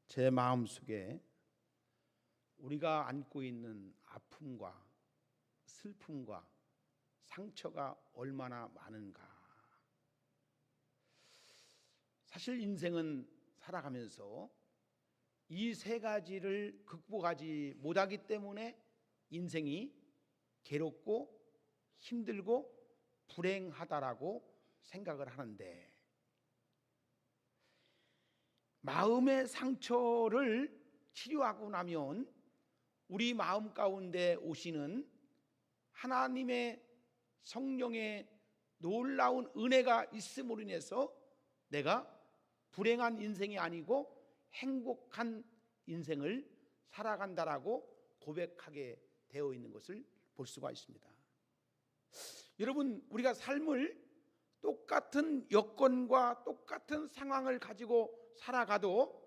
제 마음속에 우리가 안고 있는 아픔과 슬픔과 상처가 얼마나 많은가. 사실 인생은 살아가면서 이 세 가지를 극복하지 못하기 때문에 인생이 괴롭고 힘들고 불행하다라고 생각을 하는데, 마음의 상처를 치료하고 나면 우리 마음 가운데 오시는 하나님의 성령의 놀라운 은혜가 있음으로 인해서 내가 불행한 인생이 아니고 행복한 인생을 살아간다라고 고백하게 되어 있는 것을 볼 수가 있습니다. 여러분, 우리가 삶을 똑같은 여건과 똑같은 상황을 가지고 살아가도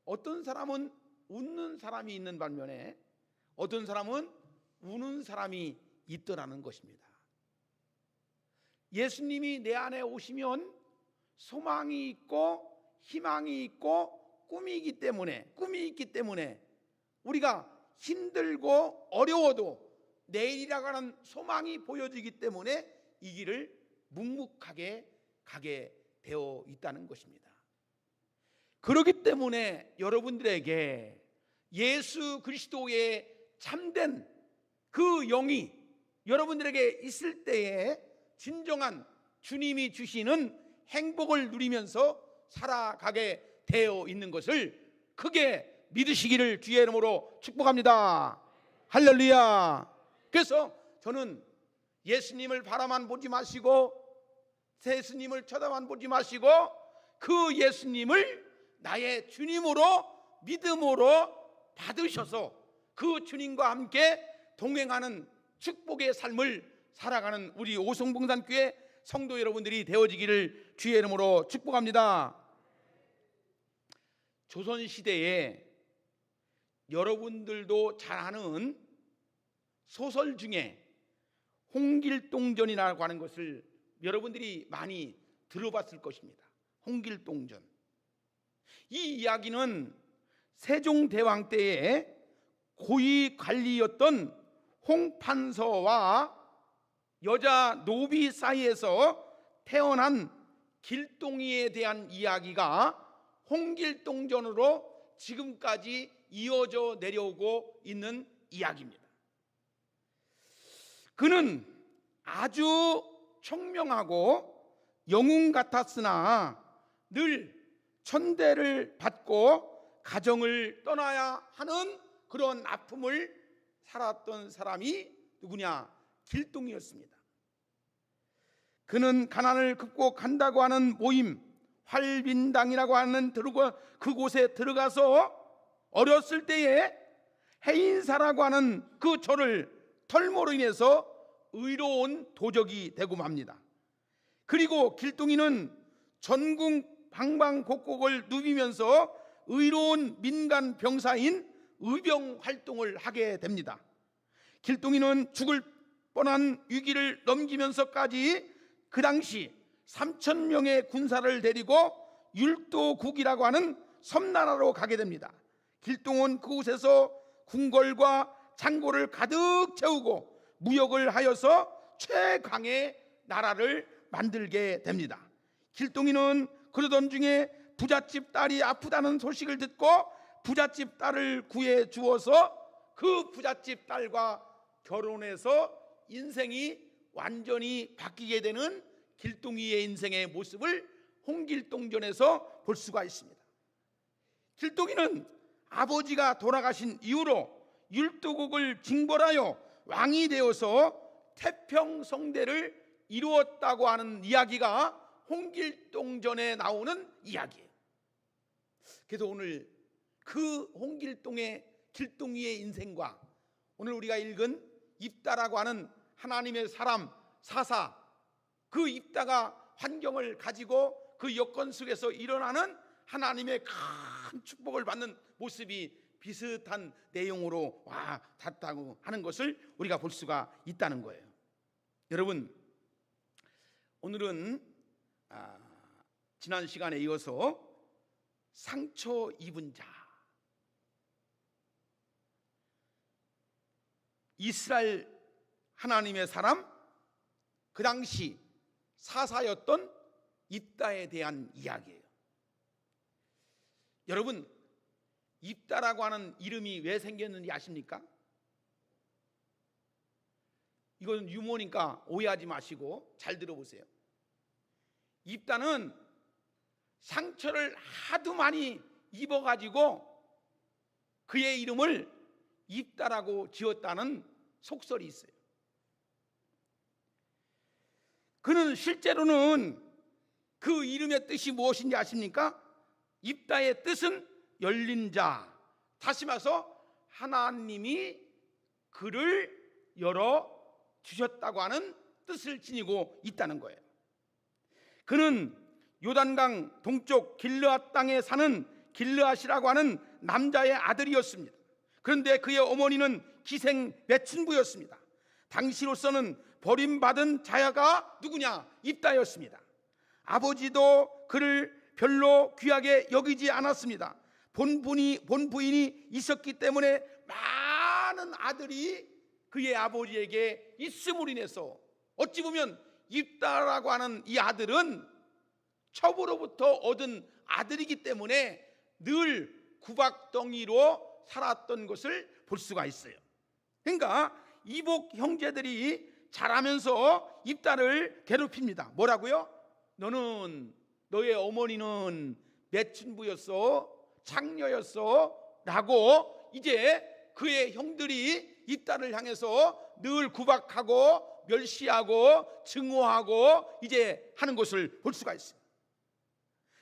어떤 사람은 웃는 사람이 있는 반면에 어떤 사람은 우는 사람이 있더라는 것입니다. 예수님이 내 안에 오시면 소망이 있고 희망이 있고 꿈이 있기 때문에 우리가 힘들고 어려워도 내일이라고 하는 소망이 보여지기 때문에 이 길을 묵묵하게 가게 되어 있다는 것입니다. 그렇기 때문에 여러분들에게 예수 그리스도의 참된 그 영이 여러분들에게 있을 때에 진정한 주님이 주시는 행복을 누리면서 살아가게 되어 있는 것을 크게 믿으시기를 주의 이름으로 축복합니다. 할렐루야. 그래서 저는 예수님을 바라만 보지 마시고 예수님을 쳐다만 보지 마시고 그 예수님을 나의 주님으로 믿음으로 받으셔서 그 주님과 함께 동행하는 축복의 삶을 살아가는 우리 오송봉산교회 성도 여러분들이 되어지기를 주의 이름으로 축복합니다. 조선시대에 여러분들도 잘 아는 소설 중에 홍길동전이라고 하는 것을 여러분들이 많이 들어봤을 것입니다. 홍길동전. 이 이야기는 세종대왕 때에 고위 관리였던 홍판서와 여자 노비 사이에서 태어난 길동이에 대한 이야기가 홍길동전으로 지금까지 이어져 내려오고 있는 이야기입니다. 그는 아주 총명하고 영웅 같았으나 늘 천대를 받고 가정을 떠나야 하는 그런 아픔을 살았던 사람이 누구냐? 길동이었습니다. 그는 가난을 극복한다고 하는 모임 활빈당이라고 하는 그곳에 들어가서 어렸을 때에 해인사라고 하는 그 절을 털모로 인해서 의로운 도적이 되고 맙니다. 그리고 길동이는 전국 방방곡곡을 누비면서 의로운 민간 병사인 의병 활동을 하게 됩니다. 길동이는 죽을 뻔한 위기를 넘기면서까지 그 당시 3,000명의 군사를 데리고 율도국이라고 하는 섬나라로 가게 됩니다. 길동은 그곳에서 궁궐과 창고를 가득 채우고 무역을 하여서 최강의 나라를 만들게 됩니다. 길동이는 그러던 중에 부잣집 딸이 아프다는 소식을 듣고 부잣집 딸을 구해 주어서 그 부잣집 딸과 결혼해서 인생이 완전히 바뀌게 되는 길동이의 인생의 모습을 홍길동전에서 볼 수가 있습니다. 길동이는 아버지가 돌아가신 이후로 율도국을 징벌하여 왕이 되어서 태평성대를 이루었다고 하는 이야기가 홍길동전에 나오는 이야기예요. 그래서 오늘 그 홍길동의 길동이의 인생과 오늘 우리가 읽은 입다라고 하는 하나님의 사람 사사, 그 입다가 환경을 가지고 그 여건 속에서 일어나는 하나님의 큰 축복을 받는 모습이 비슷한 내용으로 닿다고 하는 것을 우리가 볼 수가 있다는 거예요. 여러분, 오늘은 지난 시간에 이어서 상처 입은 자, 이스라엘 하나님의 사람, 그 당시 사사였던 입다에 대한 이야기예요. 여러분, 입다라고 하는 이름이 왜 생겼는지 아십니까? 이건 유머니까 오해하지 마시고 잘 들어보세요. 입다는 상처를 하도 많이 입어가지고 그의 이름을 입다라고 지었다는 속설이 있어요. 그는 실제로는 그 이름의 뜻이 무엇인지 아십니까? 입다의 뜻은 열린 자, 다시 말해서 하나님이 그를 열어 주셨다고 하는 뜻을 지니고 있다는 거예요. 그는 요단강 동쪽 길르앗 땅에 사는 길르앗이라고 하는 남자의 아들이었습니다. 그런데 그의 어머니는 기생 매춘부였습니다. 당시로서는 버림받은 자야가 누구냐? 입다였습니다. 아버지도 그를 별로 귀하게 여기지 않았습니다. 본부인이 있었기 때문에 많은 아들이 그의 아버지에게 있음으로 인해서 어찌 보면 입다라고 하는 이 아들은 첩으로부터 얻은 아들이기 때문에 늘 구박덩이로 살았던 것을 볼 수가 있어요. 그러니까 이복 형제들이 자라면서 입다를 괴롭힙니다. 뭐라고요? 너의 어머니는 매춘부였어, 창녀였어 라고 이제 그의 형들이 입다를 향해서 늘 구박하고 멸시하고 증오하고 이제 하는 것을 볼 수가 있어요.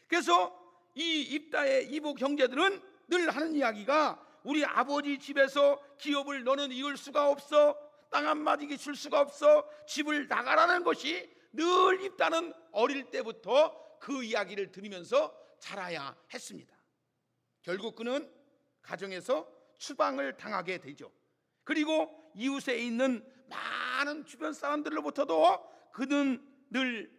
그래서 이 입다의 이복 형제들은 늘 하는 이야기가 우리 아버지 집에서 기업을 너는 이을 수가 없어, 땅 한마디 줄 수가 없어, 집을 나가라는 것이 늘 입다는 어릴 때부터 그 이야기를 들으면서 자라야 했습니다. 결국 그는 가정에서 추방을 당하게 되죠. 그리고 이웃에 있는 많은 주변 사람들로부터도 그는 늘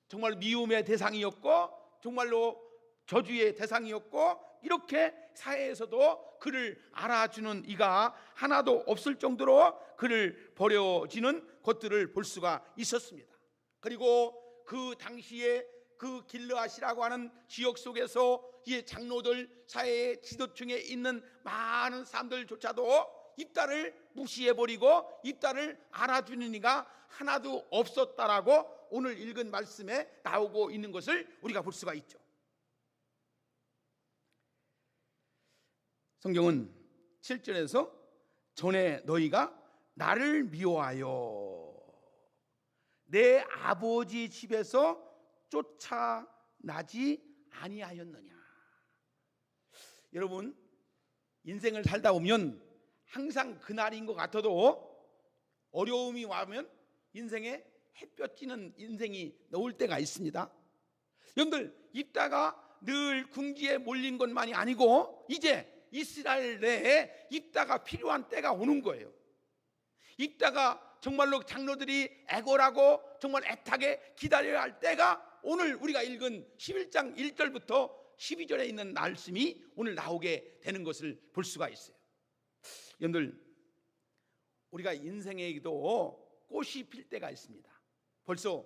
정말 미움의 대상이었고 정말로 저주의 대상이었고 이렇게 사회에서도 그를 알아주는 이가 하나도 없을 정도로 그를 버려지는 것들을 볼 수가 있었습니다. 그리고 그 당시에 그 길르앗이라고 하는 지역 속에서 이 장로들, 사회의 지도층에 있는 많은 사람들조차도 입다를 무시해버리고 입다를 알아주는 이가 하나도 없었다라고 오늘 읽은 말씀에 나오고 있는 것을 우리가 볼 수가 있죠. 성경은 7절에서 전에 너희가 나를 미워하여 내 아버지 집에서 쫓아나지 아니하였느냐. 여러분, 인생을 살다 보면 항상 그날인 것 같아도 어려움이 와면 인생에 햇볕 찌는 인생이 나올 때가 있습니다. 여러분들, 입다가 늘 궁지에 몰린 것만이 아니고 이제 이스라엘 내에 입다가 필요한 때가 오는 거예요. 입다가 정말로 장로들이 애걸하고 정말 애타게 기다려야 할 때가 오늘 우리가 읽은 11장 1절부터 12절에 있는 말씀이 오늘 나오게 되는 것을 볼 수가 있어요. 여러분들, 우리가 인생에도 꽃이 필 때가 있습니다. 벌써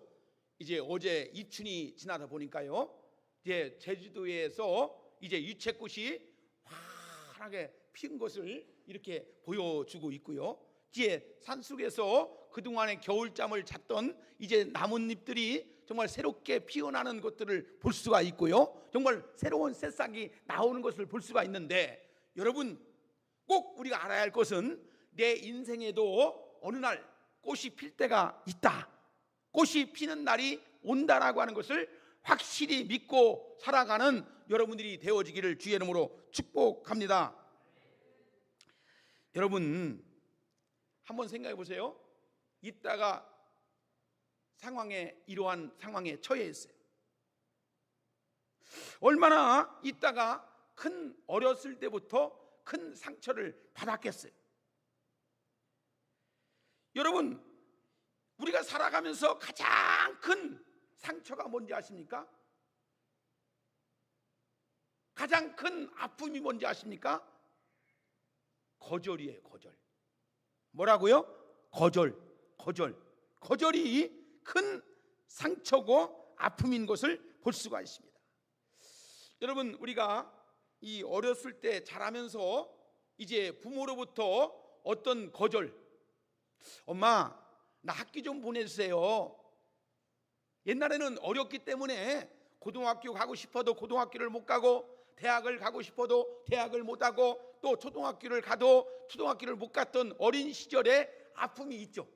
이제 어제 입춘이 지나다 보니까요, 이제 제주도에서 이제 유채꽃이 환하게 핀 것을 이렇게 보여주고 있고요. 이제 산속에서 그동안에 겨울잠을 잤던 이제 나뭇잎들이 정말 새롭게 피어나는 것들을 볼 수가 있고요. 정말 새로운 새싹이 나오는 것을 볼 수가 있는데, 여러분 꼭 우리가 알아야 할 것은 내 인생에도 어느 날 꽃이 필 때가 있다, 꽃이 피는 날이 온다라고 하는 것을 확실히 믿고 살아가는 여러분들이 되어지기를 주의 이름으로 축복합니다. 여러분, 한번 생각해 보세요. 이따가 이러한 상황에 처해 있어요. 얼마나 이따가 어렸을 때부터 큰 상처를 받았겠어요. 여러분, 우리가 살아가면서 가장 큰 상처가 뭔지 아십니까? 가장 큰 아픔이 뭔지 아십니까? 거절이에요. 거절. 뭐라고요? 거절이 큰 상처고 아픔인 것을 볼 수가 있습니다. 여러분, 우리가 이 어렸을 때 자라면서 이제 부모로부터 어떤 거절, 엄마 나 학교 좀 보내주세요. 옛날에는 어렸기 때문에 고등학교 가고 싶어도 고등학교를 못 가고, 대학을 가고 싶어도 대학을 못 가고, 또 초등학교를 가도 초등학교를 못 갔던 어린 시절에 아픔이 있죠.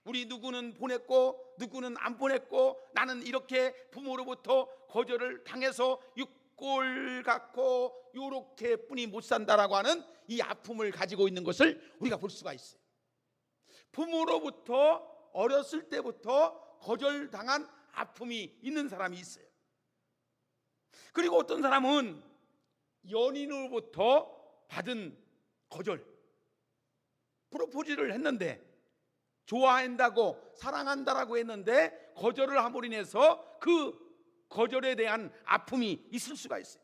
우리 누구는 보냈고 누구는 안 보냈고, 나는 이렇게 부모로부터 거절을 당해서 육골 같고 요렇게 뿐이 못 산다라고 하는 이 아픔을 가지고 있는 것을 우리가 볼 수가 있어요. 부모로부터 어렸을 때부터 거절당한 아픔이 있는 사람이 있어요. 그리고 어떤 사람은 연인으로부터 받은 거절, 프로포즈를 했는데, 좋아한다고 사랑한다라고 했는데 거절을 함으로 인해서 그 거절에 대한 아픔이 있을 수가 있어요.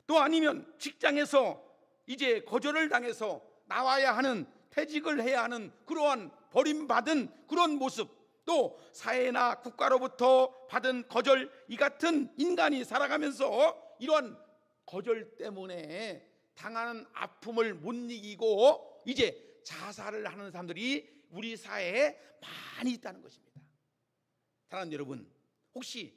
또 아니면 직장에서 이제 거절을 당해서 나와야 하는, 퇴직을 해야 하는 그러한 버림받은 그런 모습, 또 사회나 국가로부터 받은 거절, 이 같은 인간이 살아가면서 이러한 거절 때문에 당하는 아픔을 못 이기고 이제 자살을 하는 사람들이 우리 사회에 많이 있다는 것입니다. 사랑하는 여러분, 혹시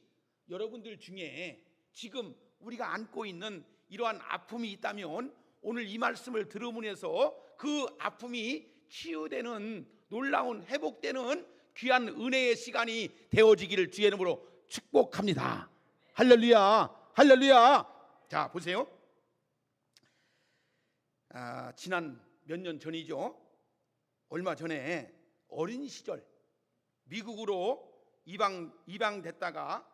여러분들 중에 지금 우리가 안고 있는 이러한 아픔이 있다면 오늘 이 말씀을 들으면서 그 아픔이 치유되는, 놀라운 회복되는 귀한 은혜의 시간이 되어지기를 주의 이름으로 축복합니다. 할렐루야, 할렐루야. 자, 보세요. 지난 몇 년 전이죠. 얼마 전에 어린 시절 미국으로 이방됐다가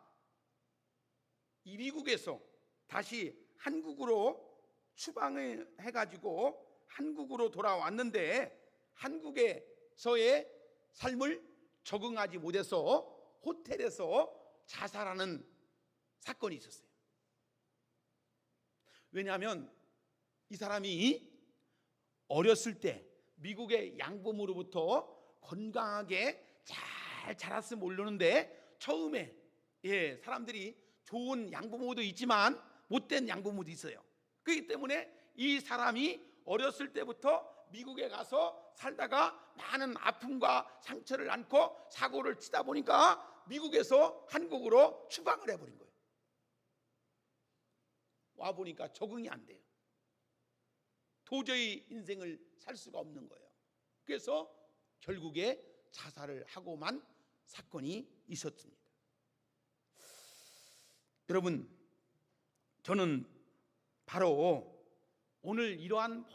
이 미국에서 다시 한국으로 추방을 해가지고 한국으로 돌아왔는데, 한국에서의 삶을 적응하지 못해서 호텔에서 자살하는 사건이 있었어요. 왜냐하면 이 사람이 어렸을 때 미국의 양부모로부터 건강하게 잘 자랐으면 모르는데, 처음에 사람들이 좋은 양부모도 있지만 못된 양부모도 있어요. 그렇기 때문에 이 사람이 어렸을 때부터 미국에 가서 살다가 많은 아픔과 상처를 안고 사고를 치다 보니까 미국에서 한국으로 추방을 해버린 거예요. 와보니까 적응이 안 돼요. 도저히 인생을 살 수가 없는 거예요. 그래서 결국에 자살을 하고만 사건이 있었습니다. 여러분, 저는 바로 오늘 이러한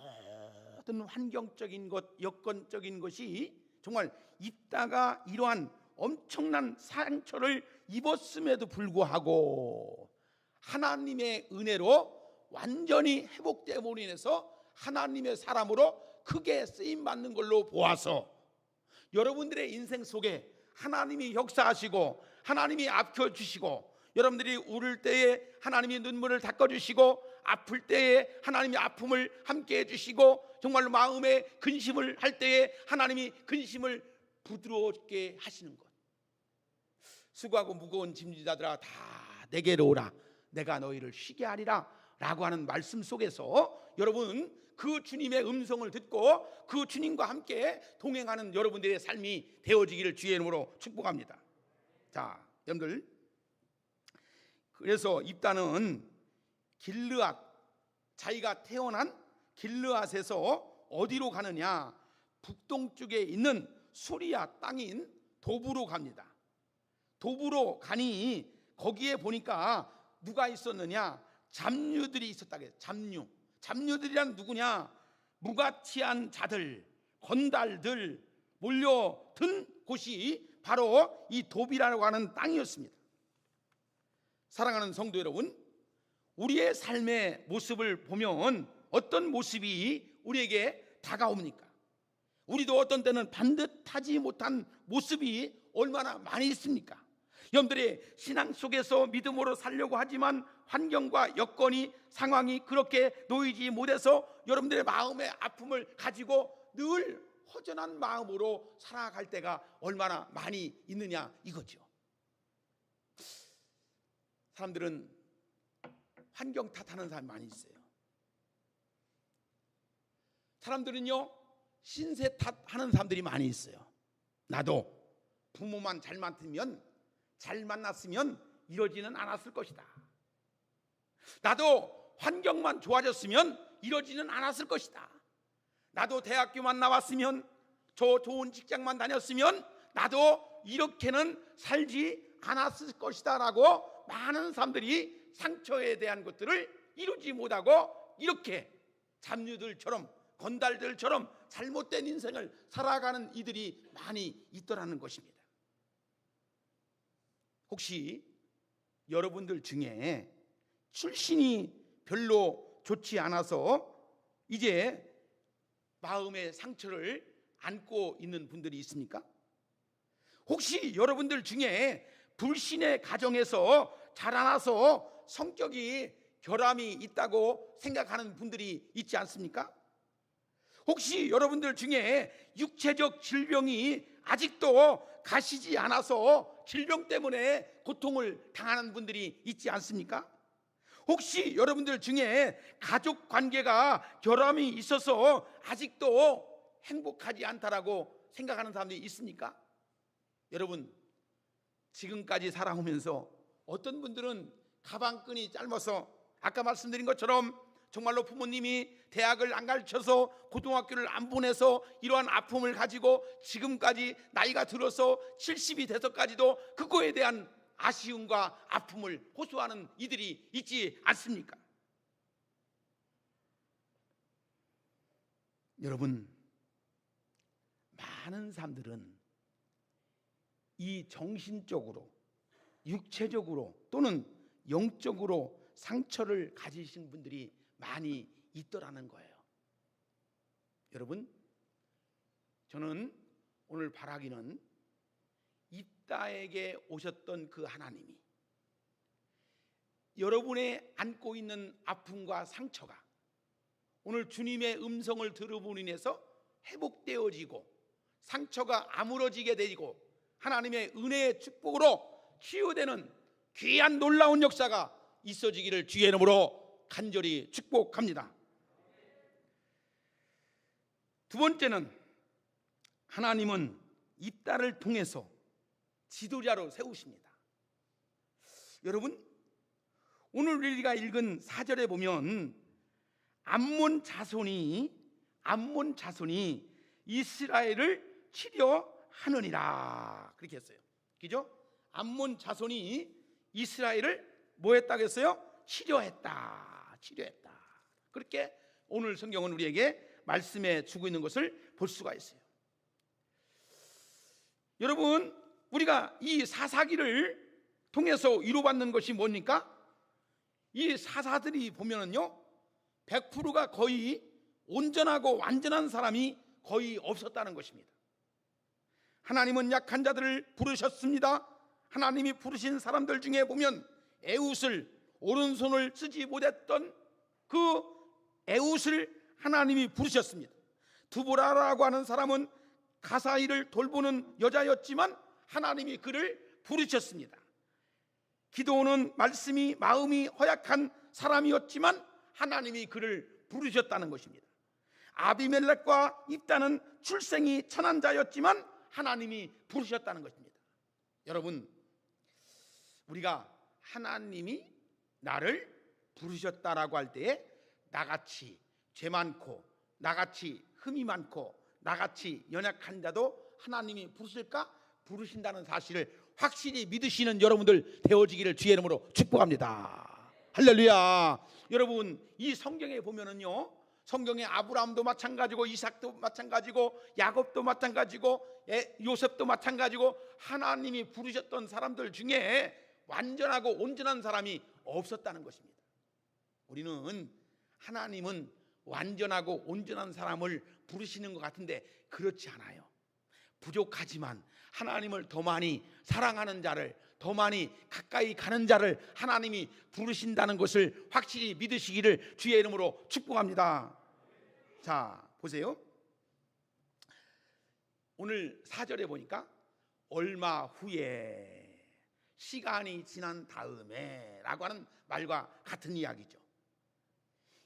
모든 환경적인 것, 여건적인 것이 정말 있다가 이러한 엄청난 상처를 입었음에도 불구하고 하나님의 은혜로 완전히 회복됨으로 인해서 하나님의 사람으로 크게 쓰임받는 걸로 보아서, 여러분들의 인생 속에 하나님이 역사하시고 하나님이 아껴주시고, 여러분들이 울을 때에 하나님이 눈물을 닦아주시고, 아플 때에 하나님이 아픔을 함께 해주시고, 정말로 마음에 근심을 할 때에 하나님이 근심을 부드럽게 하시는 것. 수고하고 무거운 짐지자들아 다 내게로 오라, 내가 너희를 쉬게 하리라 라고 하는 말씀 속에서 여러분, 그 주님의 음성을 듣고 그 주님과 함께 동행하는 여러분들의 삶이 되어지기를 주의 이름으로 축복합니다. 자, 여러분들, 그래서 입다는 길르앗, 자기가 태어난 길르앗에서 어디로 가느냐, 북동쪽에 있는 수리아 땅인 도브로 갑니다. 도브로 가니 거기에 보니까 누가 있었느냐, 잡류들이 있었다. 잡류들이란 누구냐, 무가치한 자들, 건달들 몰려든 곳이 바로 이 도비라고 하는 땅이었습니다. 사랑하는 성도 여러분, 우리의 삶의 모습을 보면 어떤 모습이 우리에게 다가옵니까? 우리도 어떤 때는 반듯하지 못한 모습이 얼마나 많이 있습니까? 여러분들의 신앙 속에서 믿음으로 살려고 하지만 환경과 여건이, 상황이 그렇게 놓이지 못해서 여러분들의 마음의 아픔을 가지고 늘 허전한 마음으로 살아갈 때가 얼마나 많이 있느냐 이거죠. 사람들은 환경 탓하는 사람이 많이 있어요. 사람들은요 신세 탓하는 사람들이 많이 있어요. 나도 부모만 잘 만났으면 이러지는 않았을 것이다. 나도 환경만 좋아졌으면 이러지는 않았을 것이다. 나도 대학교만 나왔으면, 저 좋은 직장만 다녔으면 나도 이렇게는 살지 않았을 것이다 라고 많은 사람들이 상처에 대한 것들을 이루지 못하고 이렇게 잡류들처럼 건달들처럼 잘못된 인생을 살아가는 이들이 많이 있더라는 것입니다. 혹시 여러분들 중에 출신이 별로 좋지 않아서 이제 마음의 상처를 안고 있는 분들이 있습니까? 혹시 여러분들 중에 불신의 가정에서 자라나서 성격이 결함이 있다고 생각하는 분들이 있지 않습니까? 혹시 여러분들 중에 육체적 질병이 아직도 가시지 않아서 질병 때문에 고통을 당하는 분들이 있지 않습니까? 혹시 여러분들 중에 가족 관계가 결함이 있어서 아직도 행복하지 않다라고 생각하는 사람들이 있습니까? 여러분, 지금까지 살아오면서 어떤 분들은 가방끈이 짧아서 아까 말씀드린 것처럼 정말로 부모님이 대학을 안 가르쳐서 고등학교를 안 보내서 이러한 아픔을 가지고 지금까지 나이가 들어서 70이 돼서까지도 그거에 대한 아쉬움과 아픔을 호소하는 이들이 있지 않습니까? 여러분, 많은 사람들은 이 정신적으로, 육체적으로 또는 영적으로 상처를 가지신 분들이 많이 있더라는 거예요. 여러분, 저는 오늘 바라기는 입다에게 오셨던 그 하나님이 여러분의 안고 있는 아픔과 상처가 오늘 주님의 음성을 들음으로 인해서 회복되어지고 상처가 아물어지게 되고 하나님의 은혜의 축복으로 치유되는 귀한 놀라운 역사가 있어지기를 주의 이름으로 간절히 축복합니다. 두 번째는 하나님은 입다를 통해서 지도자로 세우십니다. 여러분, 오늘 우리가 읽은 4절에 보면 암몬 자손이 이스라엘을 치려하느니라 그렇게 했어요. 그죠? 암몬 자손이 이스라엘을 뭐 했다고 했어요? 치려했다. 그렇게 오늘 성경은 우리에게 말씀해 주고 있는 것을 볼 수가 있어요. 여러분, 우리가 이 사사기를 통해서 위로받는 것이 뭡니까? 이 사사들이 보면은요 100%가 거의 온전하고 완전한 사람이 거의 없었다는 것입니다. 하나님은 약한 자들을 부르셨습니다. 하나님이 부르신 사람들 중에 보면 에웃을, 오른손을 쓰지 못했던 그 에웃을 하나님이 부르셨습니다. 두보라라고 하는 사람은 가사일을 돌보는 여자였지만 하나님이 그를 부르셨습니다. 기도는 말씀이 마음이 허약한 사람이었지만 하나님이 그를 부르셨다는 것입니다. 아비멜렉과 입다는 출생이 천한 자였지만 하나님이 부르셨다는 것입니다. 여러분, 우리가 하나님이 나를 부르셨다라고 할 때에 나같이 죄 많고 나같이 흠이 많고 나같이 연약한 자도 하나님이 부르실까? 부르신다는 사실을 확실히 믿으시는 여러분들 되어지기를 주의 이름으로 축복합니다. 할렐루야. 여러분, 이 성경에 보면은요 성경에 아브라함도 마찬가지고 이삭도 마찬가지고 야곱도 마찬가지고 요셉도 마찬가지고 하나님이 부르셨던 사람들 중에 완전하고 온전한 사람이 없었다는 것입니다. 우리는 하나님은 완전하고 온전한 사람을 부르시는 것 같은데 그렇지 않아요. 부족하지만 하나님을 더 많이 사랑하는 자를, 더 많이 가까이 가는 자를 하나님이 부르신다는 것을 확실히 믿으시기를 주의 이름으로 축복합니다. 자, 보세요. 오늘 4절에 보니까 얼마 후에, 시간이 지난 다음에 라고 하는 말과 같은 이야기죠.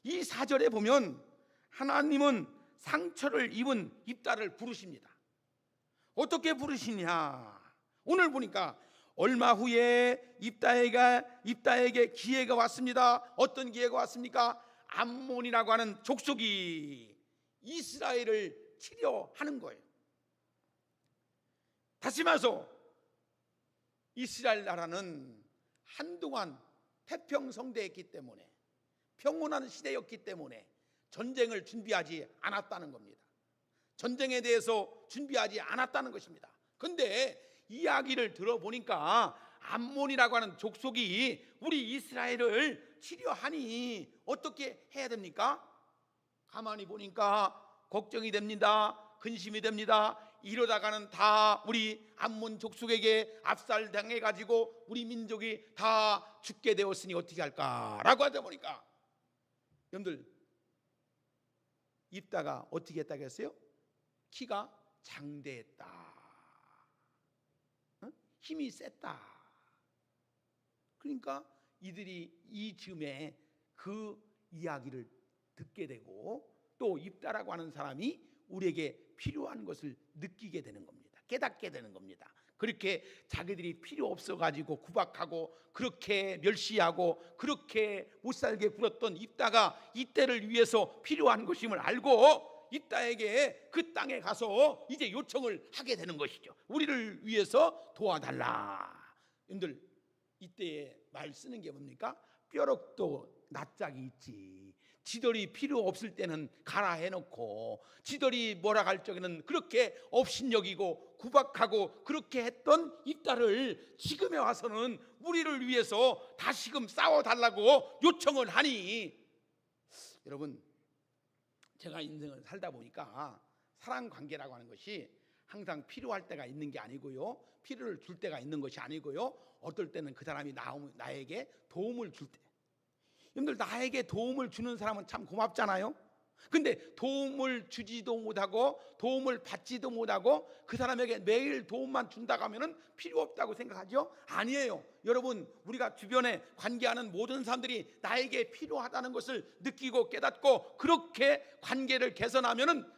이 4절에 보면 하나님은 상처를 입은 입다를 부르십니다. 어떻게 부르시냐? 오늘 보니까 얼마 후에 입다에게 기회가 왔습니다. 어떤 기회가 왔습니까? 암몬이라고 하는 족속이 이스라엘을 치려 하는 거예요. 다시 말해서 이스라엘 나라는 한동안 태평성대했기 때문에, 평온한 시대였기 때문에 전쟁을 준비하지 않았다는 겁니다. 전쟁에 대해서 준비하지 않았다는 것입니다. 그런데 이야기를 들어보니까 암몬이라고 하는 족속이 우리 이스라엘을 치려 하니 어떻게 해야 됩니까? 가만히 보니까 걱정이 됩니다. 근심이 됩니다. 이러다가는 다 우리 암몬 족속에게 압살당해가지고 우리 민족이 다 죽게 되었으니 어떻게 할까라고 하다 보니까, 여러분들 입다가 어떻게 했다고 했어요? 키가 장대했다, 힘이 셌다. 그러니까 이들이 이 즈음에 그 이야기를 듣게 되고, 또 입다라고 하는 사람이 우리에게 필요한 것을 느끼게 되는 겁니다. 깨닫게 되는 겁니다. 그렇게 자기들이 필요 없어가지고 구박하고 그렇게 멸시하고 그렇게 못살게 굴었던 입다가 이때를 위해서 필요한 것임을 알고 입다에게 그 땅에 가서 이제 요청을 하게 되는 것이죠. 우리를 위해서 도와달라. 여러분들 이때에 말 쓰는 게 뭡니까? 뼈럭도 낯짝이 있지. 지들이 필요 없을 때는 가라 해놓고, 지들이 뭐라 할 적에는 그렇게 업신여기고 구박하고 그렇게 했던 입다를 지금에 와서는 우리를 위해서 다시금 싸워달라고 요청을 하니, 여러분 제가 인생을 살다 보니까 사랑관계라고 하는 것이 항상 필요할 때가 있는 게 아니고요, 필요를 줄 때가 있는 것이 아니고요, 어떨 때는 그 사람이 나에게 도움을 줄 때, 여러분들 나에게 도움을 주는 사람은 참 고맙잖아요. 근데 도움을 주지도 못하고 도움을 받지도 못하고 그 사람에게 매일 도움만 준다고 하면 필요 없다고 생각하죠? 아니에요. 여러분, 우리가 주변에 관계하는 모든 사람들이 나에게 필요하다는 것을 느끼고 깨닫고 그렇게 관계를 개선하면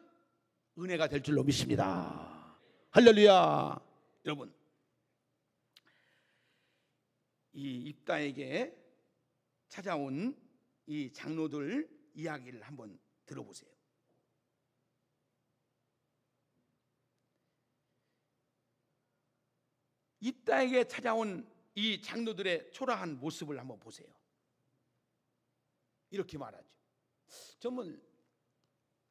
은혜가 될 줄로 믿습니다. 할렐루야. 여러분, 이 입다에게 찾아온 이 장로들 이야기를 한번 들어보세요. 입다에게 찾아온 이 장로들의 초라한 모습을 한번 보세요. 이렇게 말하죠. 정말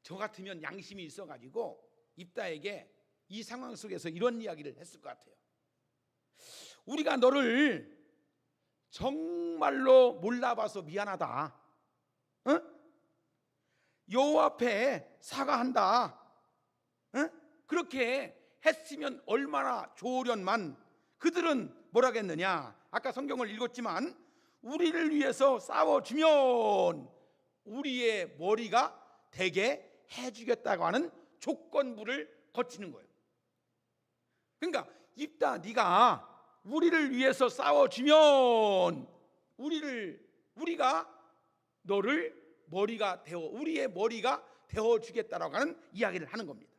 저 같으면 양심이 있어가지고 입다에게 이 상황 속에서 이런 이야기를 했을 것 같아요. 우리가 너를 정말로 몰라봐서 미안하다. 여호와 앞에 사과한다. 그렇게 했으면 얼마나 좋으련만. 그들은 뭐라겠느냐? 아까 성경을 읽었지만 우리를 위해서 싸워주면 우리의 머리가 되게 해주겠다고 하는 조건부를 거치는 거예요. 그러니까 입다, 네가 우리를 위해서 싸워주면 우리가 너를 머리가 되어, 우리의 머리가 되어주겠다라고 하는 이야기를 하는 겁니다.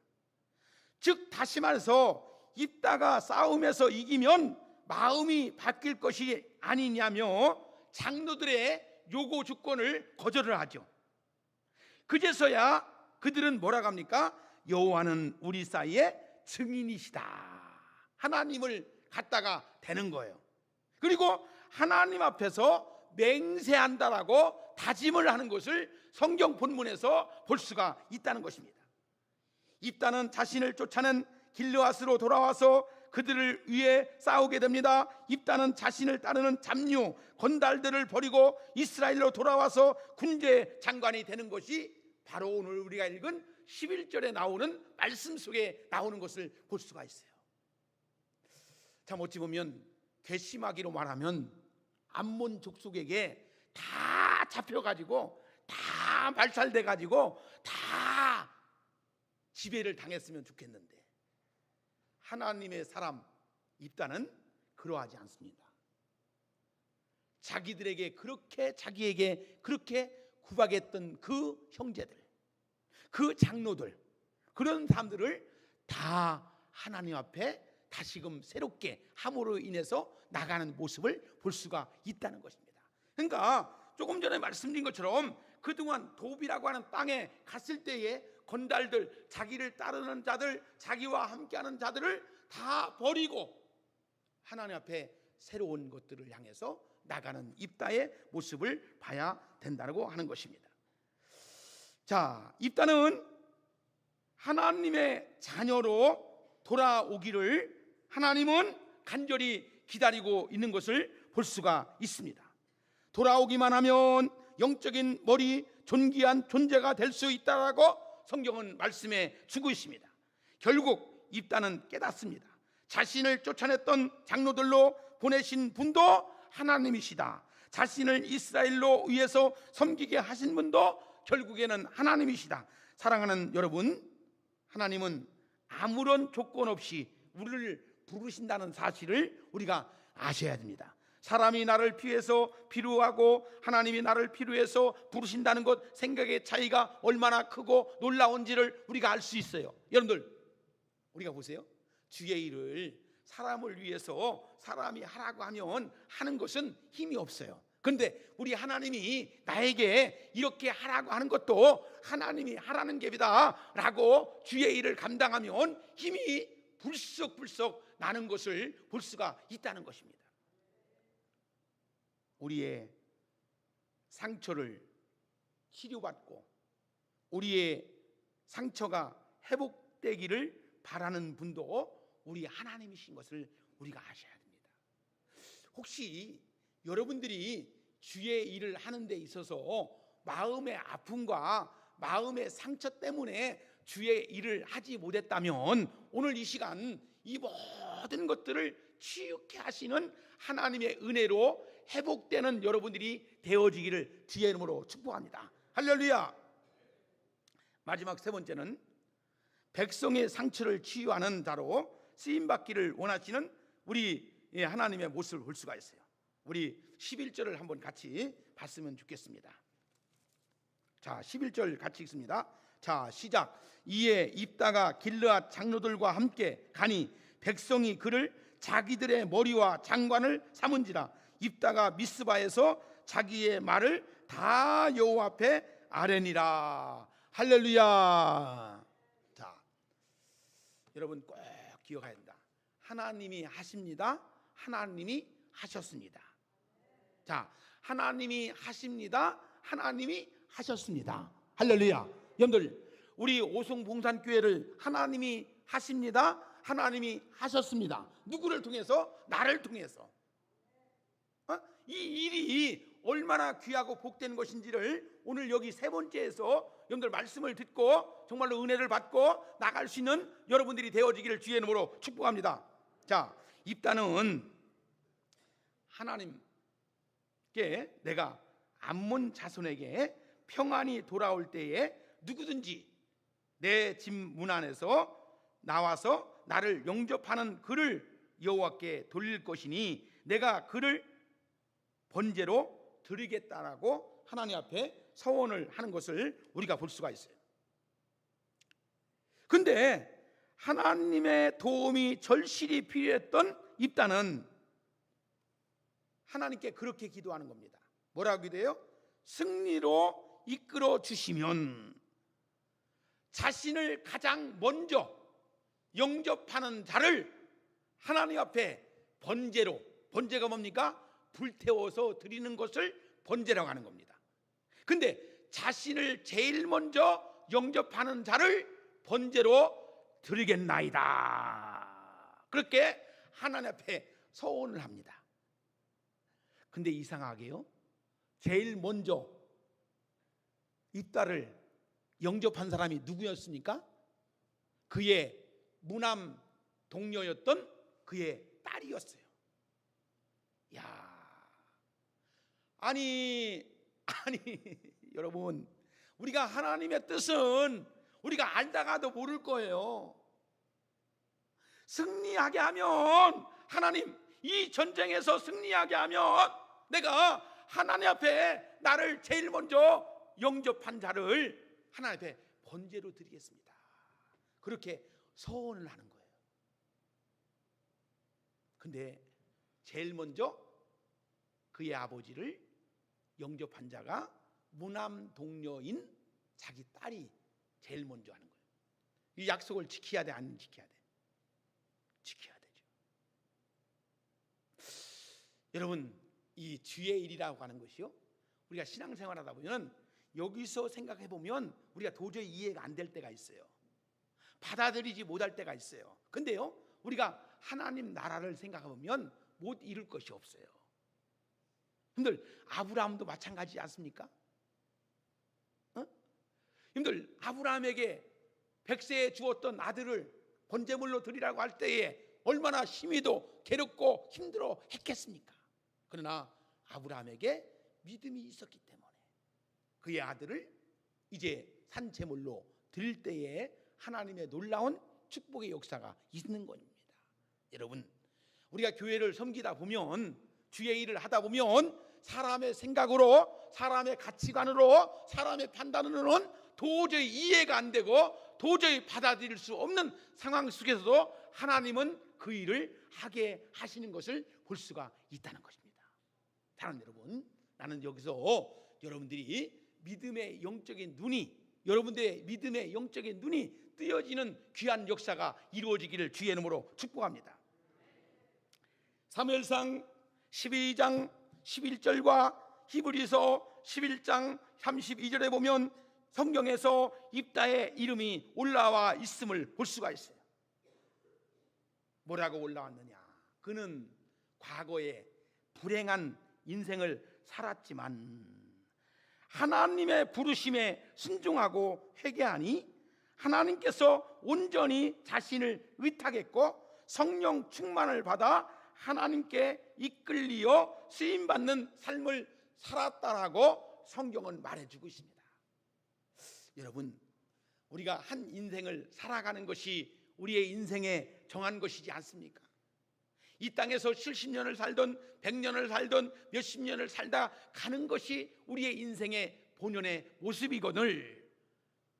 즉 다시 말해서 입다가 싸움에서 이기면 마음이 바뀔 것이 아니냐며 장로들의 요구 조건을 거절을 하죠. 그제서야 그들은 뭐라고 합니까? 여호와는 우리 사이에 증인이시다. 하나님을 갖다가 대는 거예요. 그리고 하나님 앞에서 맹세한다라고 다짐을 하는 것을 성경 본문에서 볼 수가 있다는 것입니다. 입다는 자신을 쫓아낸 길르앗으로 돌아와서 그들을 위해 싸우게 됩니다. 입다는 자신을 따르는 잡류 건달들을 버리고 이스라엘로 돌아와서 군대 장관이 되는 것이 바로 오늘 우리가 읽은 11절에 나오는 말씀 속에 나오는 것을 볼 수가 있어요. 참 어찌 보면 괘씸하기로 말하면 암몬 족속에게 다 잡혀가지고 다 말살돼가지고 다 지배를 당했으면 좋겠는데, 하나님의 사람 입다는 그러하지 않습니다. 자기에게 그렇게 구박했던 그 형제들, 그 장로들, 그런 사람들을 다 하나님 앞에 다시금 새롭게 함으로 인해서 나가는 모습을 볼 수가 있다는 것입니다. 그러니까 조금 전에 말씀드린 것처럼 그동안 도비라고 하는 땅에 갔을 때에 건달들, 자기를 따르는 자들, 자기와 함께하는 자들을 다 버리고 하나님 앞에 새로운 것들을 향해서 나가는 입다의 모습을 봐야 된다고 하는 것입니다. 자, 입다는 하나님의 자녀로 돌아오기를 하나님은 간절히 기다리고 있는 것을 볼 수가 있습니다. 돌아오기만 하면 영적인 머리 존귀한 존재가 될 수 있다라고 성경은 말씀해 주고 있습니다. 결국 입다는 깨닫습니다. 자신을 쫓아냈던 장로들로 보내신 분도 하나님이시다. 자신을 이스라엘로 위해서 섬기게 하신 분도 결국에는 하나님이시다. 사랑하는 여러분, 하나님은 아무런 조건 없이 우리를 부르신다는 사실을 우리가 아셔야 됩니다. 사람이 나를 피해서 필요하고 하나님이 나를 필요해서 부르신다는 것, 생각의 차이가 얼마나 크고 놀라운지를 우리가 알 수 있어요. 여러분들, 우리가 보세요. 주의 일을 사람을 위해서 사람이 하라고 하면 하는 것은 힘이 없어요. 그런데 우리 하나님이 나에게 이렇게 하라고 하는 것도 하나님이 하라는 게이다 라고 주의 일을 감당하면 힘이 불썩불썩 나는 것을 볼 수가 있다는 것입니다. 우리의 상처를 치료받고 우리의 상처가 회복되기를 바라는 분도 우리 하나님이신 것을 우리가 아셔야 됩니다. 혹시 여러분들이 주의 일을 하는 데 있어서 마음의 아픔과 마음의 상처 때문에 주의 일을 하지 못했다면 오늘 이 시간 이 모든 것들을 치유케 하시는 하나님의 은혜로 회복되는 여러분들이 되어지기를 주의 이름으로 축복합니다. 할렐루야. 마지막 세 번째는 백성의 상처를 치유하는 자로 쓰임받기를 원하시는 우리 하나님의 모습을 볼 수가 있어요. 우리 11절을 한번 같이 봤으면 좋겠습니다. 자, 11절 같이 읽습니다. 자, 시작. 이에 입다가 길르앗 장로들과 함께 가니 백성이 그를 자기들의 머리와 장관을 삼은지라. 입다가 미스바에서 자기의 말을 다 여호와 앞에 아뢰니라. 할렐루야. 자, 여러분 꼭 기억해야 된다. 하나님이 하십니다. 하나님이 하셨습니다. 자, 하나님이 하십니다. 하나님이 하셨습니다. 할렐루야. 여러분들, 우리 오송봉산교회를 하나님이 하십니다. 하나님이 하셨습니다. 누구를 통해서? 나를 통해서. 이 일이 얼마나 귀하고 복된 것인지를 오늘 여기 세 번째에서 여러분들 말씀을 듣고 정말로 은혜를 받고 나갈 수 있는 여러분들이 되어지기를 주의 이름으로 축복합니다. 자, 입다는 하나님께 내가 암몬 자손에게 평안이 돌아올 때에 누구든지 내 집 문 안에서 나와서 나를 영접하는 그를 여호와께 돌릴 것이니 내가 그를 번제로 드리겠다라고 하나님 앞에 서원을 하는 것을 우리가 볼 수가 있어요. 근데 하나님의 도움이 절실히 필요했던 입다는 하나님께 그렇게 기도하는 겁니다. 뭐라고 기도해요? 승리로 이끌어 주시면 자신을 가장 먼저 영접하는 자를 하나님 앞에 번제로, 번제가 뭡니까? 불태워서 드리는 것을 번제라고 하는 겁니다. 근데 자신을 제일 먼저 영접하는 자를 번제로 드리겠나이다. 그렇게 하나님 앞에 서원을 합니다. 근데 이상하게요, 제일 먼저 입다를 영접한 사람이 누구였습니까? 그의 무남 동료였던 그의 딸이었어요. 야, 아니 여러분, 우리가 하나님의 뜻은 우리가 알다가도 모를 거예요. 승리하게 하면, 하나님 이 전쟁에서 승리하게 하면 내가 하나님 앞에 나를 제일 먼저 영접한 자를 하나님 앞에 번제로 드리겠습니다. 그렇게 서원을 하는 거예요. 근데 제일 먼저 그의 아버지를 영접한 자가 무남 동녀인 자기 딸이 제일 먼저 하는 거예요. 이 약속을 지켜야 돼, 안 지켜야 돼? 지켜야 되죠. 여러분, 이 주의 일이라고 하는 것이요, 우리가 신앙생활하다 보면 여기서 생각해 보면 우리가 도저히 이해가 안 될 때가 있어요. 받아들이지 못할 때가 있어요. 근데요, 우리가 하나님 나라를 생각해 보면 못 이룰 것이 없어요. 여러분들, 아브라함도 마찬가지지 않습니까? 여러분들, 아브라함에게 백세에 주었던 아들을 번제물로 드리라고 할 때에 얼마나 심히도 괴롭고 힘들어 했겠습니까? 그러나 아브라함에게 믿음이 있었기 때문에 그의 아들을 이제 산제물로 드릴 때에 하나님의 놀라운 축복의 역사가 있는 겁니다. 여러분, 우리가 교회를 섬기다 보면, 주의 일을 하다 보면 사람의 생각으로, 사람의 가치관으로, 사람의 판단으로는 도저히 이해가 안 되고 도저히 받아들일 수 없는 상황 속에서도 하나님은 그 일을 하게 하시는 것을 볼 수가 있다는 것입니다. 사랑하는 여러분, 나는 여기서 여러분들이 믿음의 영적인 눈이, 여러분들의 믿음의 영적인 눈이 뜨여지는 귀한 역사가 이루어지기를 주의 이름으로 축복합니다. 사무엘상 12장 11절과 히브리서 11장 32절에 보면 성경에서 입다의 이름이 올라와 있음을 볼 수가 있어요. 뭐라고 올라왔느냐? 그는 과거에 불행한 인생을 살았지만 하나님의 부르심에 순종하고 회개하니 하나님께서 온전히 자신을 의탁했고 성령 충만을 받아 하나님께 이끌리어 쓰임받는 삶을 살았다라고 성경은 말해주고 있습니다. 여러분, 우리가 한 인생을 살아가는 것이 우리의 인생에 정한 것이지 않습니까? 이 땅에서 70년을 살던 100년을 살던 몇십 년을 살다 가는 것이 우리의 인생의 본연의 모습이거늘,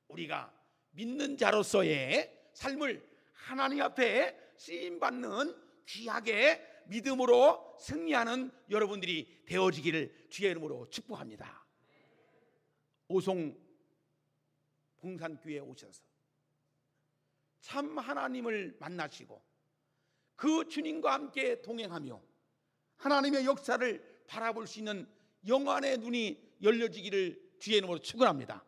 우리가 믿는 자로서의 삶을 하나님 앞에 쓰임받는 귀하게 믿음으로 승리하는 여러분들이 되어지기를 주의 이름으로 축복합니다. 오송 봉산교회에 오셔서 참 하나님을 만나시고 그 주님과 함께 동행하며 하나님의 역사를 바라볼 수 있는 영안의 눈이 열려지기를 주의 이름으로 축원합니다.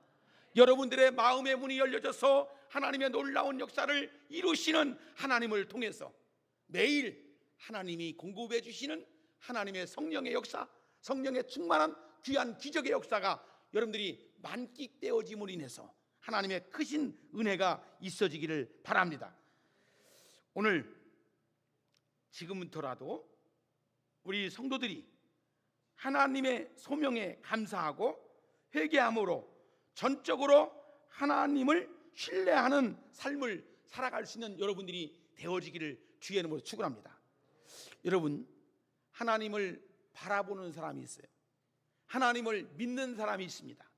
여러분들의 마음의 문이 열려져서 하나님의 놀라운 역사를 이루시는 하나님을 통해서 매일 하나님이 공급해 주시는 하나님의 성령의 역사, 성령의 충만한 귀한 기적의 역사가 여러분들이 만끽되어짐으로 인해서 하나님의 크신 은혜가 있어지기를 바랍니다. 오늘 지금부터라도 우리 성도들이 하나님의 소명에 감사하고 회개함으로 전적으로 하나님을 신뢰하는 삶을 살아갈 수 있는 여러분들이 되어지기를 주의 이름으로 축원합니다. 여러분, 하나님을 바라보는 사람이 있어요. 하나님을 믿는 사람이 있습니다.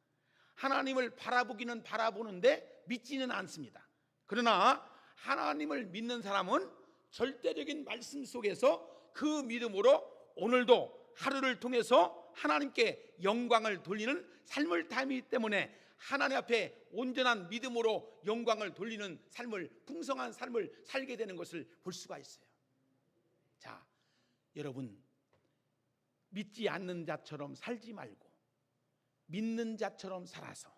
하나님을 바라보기는 바라보는데 믿지는 않습니다. 그러나 하나님을 믿는 사람은 절대적인 말씀 속에서 그 믿음으로 오늘도 하루를 통해서 하나님께 영광을 돌리는 삶을 살기 때문에 하나님 앞에 온전한 믿음으로 영광을 돌리는 삶을, 풍성한 삶을 살게 되는 것을 볼 수가 있어요. 자, 여러분, 믿지 않는 자처럼 살지 말고 믿는 자처럼 살아서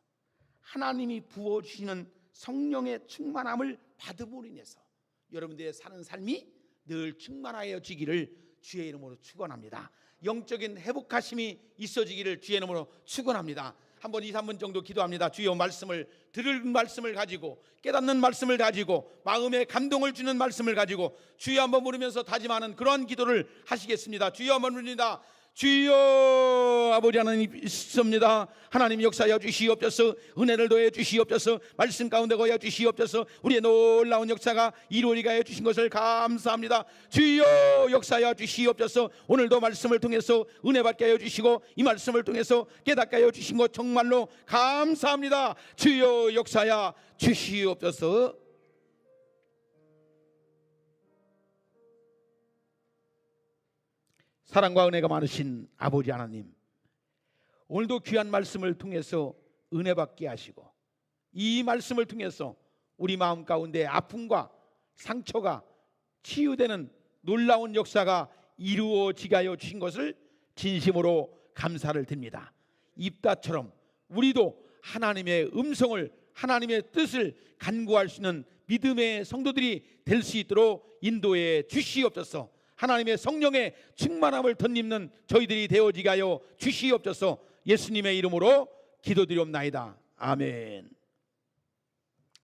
하나님이 부어주시는 성령의 충만함을 받음으로 인해서 여러분들의 사는 삶이 늘 충만하여지기를 주의 이름으로 축원합니다. 영적인 회복하심이 있어지기를 주의 이름으로 축원합니다. 한번 2, 3분 정도 기도합니다. 주여, 말씀을 들을 말씀을 가지고, 깨닫는 말씀을 가지고, 마음에 감동을 주는 말씀을 가지고 주여 한번 부르면서 다짐하는 그러한 기도를 하시겠습니다. 주여 한번 부릅니다. 주여. 아버지 하나님 있습니다. 하나님 역사하여 주시옵소서. 은혜를 더해 주시옵소서. 말씀 가운데 거하여 주시옵소서. 우리의 놀라운 역사가 이루어지게 하여 주신 것을 감사합니다. 주여 역사하여 주시옵소서. 오늘도 말씀을 통해서 은혜 받게 하여 주시고 이 말씀을 통해서 깨닫게 하여 주신 것 정말로 감사합니다. 주여 역사하여 주시옵소서. 사랑과 은혜가 많으신 아버지 하나님, 오늘도 귀한 말씀을 통해서 은혜 받게 하시고 이 말씀을 통해서 우리 마음 가운데 아픔과 상처가 치유되는 놀라운 역사가 이루어지게 하여 주신 것을 진심으로 감사를 드립니다. 입다처럼 우리도 하나님의 음성을, 하나님의 뜻을 간구할 수 있는 믿음의 성도들이 될 수 있도록 인도해 주시옵소서. 하나님의 성령의 충만함을 덧입는 저희들이 되어지게 하여 주시옵소서. 예수님의 이름으로 기도드리옵나이다. 아멘.